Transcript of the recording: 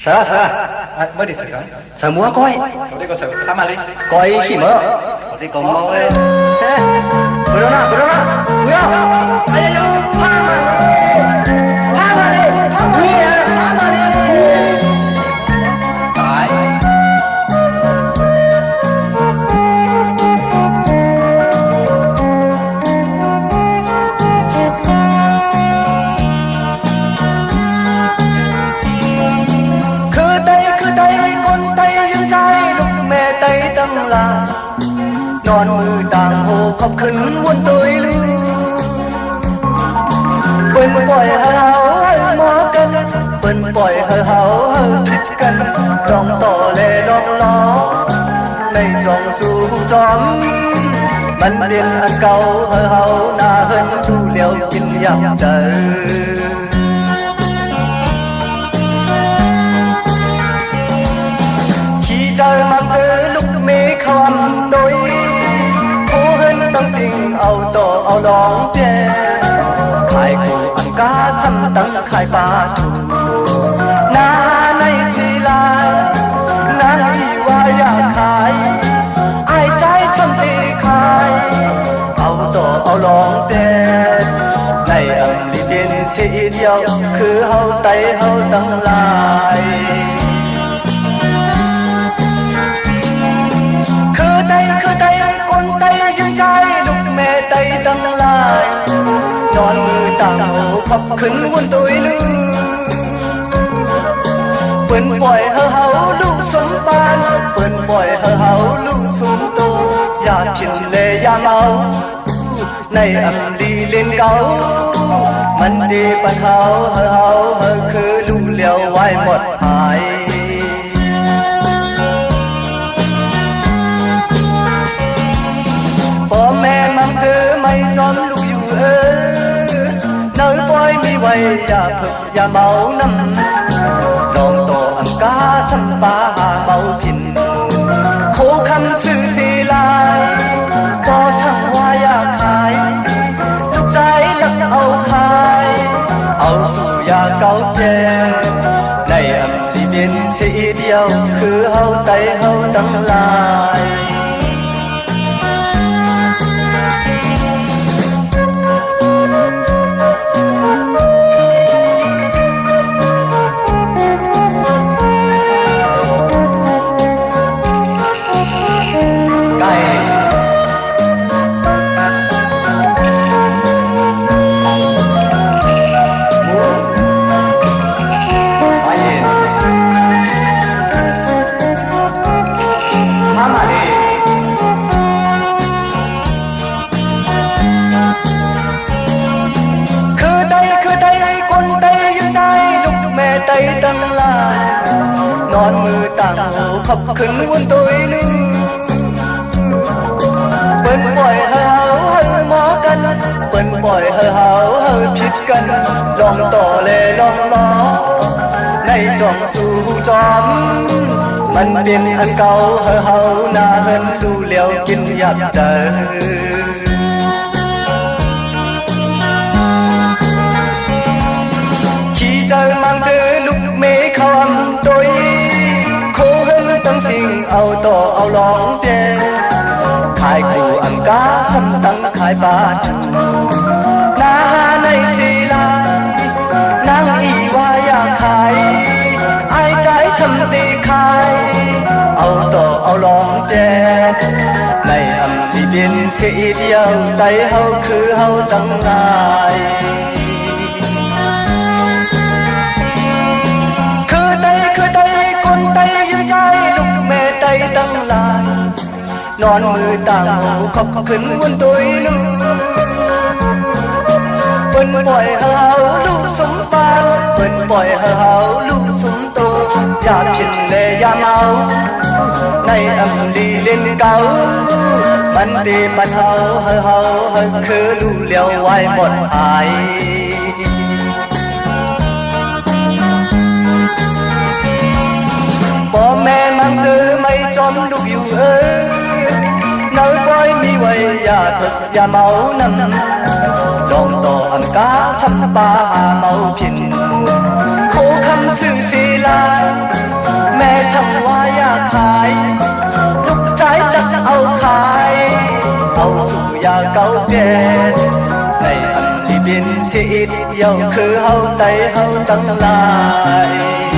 mới đi sợ Sợ múa coi. đi có sợ thăm mà đi Coi khi mơ. thì còn mau đấy Thế. Bro na. Bro. Ayo yo. Pama đi. Pama đi. tại Khứ tay con tay dân trai lúc mẹ tay tâm là nonมือต่างโหขอบขึ้นวนตัวลือเปิ้นปล่อยให้เฮาหมอกันเปิ้นปล่อยให้เฮาผิดกันลองต่อแลลองล้อในจองสู่จอมมันเด่นอันเก่าให้เฮาหน้าเฮินดูเลี้ยวกินยำใจขี้ใจมันคือลูกเมฆคำโดยต้องสิ่งเอาต่อเอาลองเตี้ยขายกูอันกาซ้ำตั้งขายปลาถูนาในศิลานางอีว่าอยากขายไอ้ใจซ้ำตีขายเอาต่อเอาลองเตี้ยในอันลีเด่นสีเดียวคือเฮาไตเฮาตั้งหลายคือไตคนไตยังใจลูกแม่ไตตั้งหลายนอนมือต่างหูขอบขึ้นวนตัวลือเปิ้นปล่อยเฮาลูกสมบานเปิ้นปล่อยเฮาลูกสมโตอย่าผิดเลยอย่าเมาในอันดีเล่นเก่ามันดีปันเฮาคือลูกเลี้ยวไว้หมดหายพ่อแม่มันเธอไม่จอมลูกอยู่เนื้อปล่อยมีไว้อย่าฝึกอย่าเมาน้ำลองต่ออันกาสัมปาเมาผินโคคำสื่อสีลายก็สั่งว่าอยากขายลูกใจลักเอาขายเอาสู่ยาเก่าแก่ในอันดีเด่นสีเดียวคือเฮาไตเฮาตั้งหลายตั้งหลายนอนมือต่างหูขอบขึ้นวนตัวลือเปิ้นปล่อยให้เฮาหมอกันเปิ้นปล่อยให้เฮาผิดกันลองต่อแลลองล้อในจอมสู่จอมมันเป็นอันเก่าเฮาหน้าเฮินดูเลี้ยวกินยับใจขี้ใจมันเธอเมฆคำโดยโคเฮินตั้งสิ่งเอาต่อเอาลองเตี้ยขายกูอังกาซ้ำตั้งขายปลาถูนาในศิลานางอีว่าอยากขายไอ้ใจซ้ำตีขายเอาต่อเอาลองเตี้ยในอันดีเด่นเสียเดียวไตเฮาคือเฮาตั้งหลายคนไตยังใจลูกแม่ไตตั้งหลายนอนมือต่างหูขอบขึ้นวนตัวลือเปิ้นปล่อยเฮาลูกสมบานเปิ้นปล่อยเฮาลูกสมโตอย่าผิดเลยอย่าเมาในอันดีเล่นเก่ามันดีปันเฮาคือลูกเลี้ยวไว้หมดหายพ่อแม่มันเธอไม่จอมลูกอยู่เนื้อปล่อยมีไว้อย่าถึกอย่าเมาน้ำลองต่ออันกาสัมปาเมาผินโคคำสื่อสีลา อยากเก่าแก่ในอันนี้บินที่อิดเดียวคือเฮาไตเฮาตั้งหลาย